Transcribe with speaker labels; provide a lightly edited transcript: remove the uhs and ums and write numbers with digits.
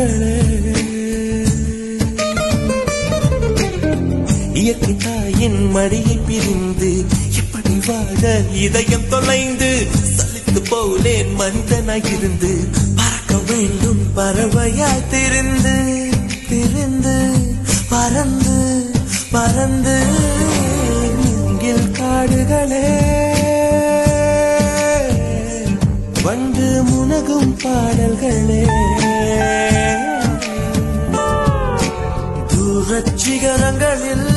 Speaker 1: பாடல்களே. இயற்கை தாயின் மடியை பிரிந்து எப்படி வாழ இதயம் தொலைந்து சலித்து போலேன் மனிதனாயிருந்து பறக்க வேண்டும் பறவையாய் திரிந்து திரிந்து பறந்து பறந்து மூங்கில் காடுகளே வண்டு முனகும் பாடல்களே. தூரச் சிகரங்களில்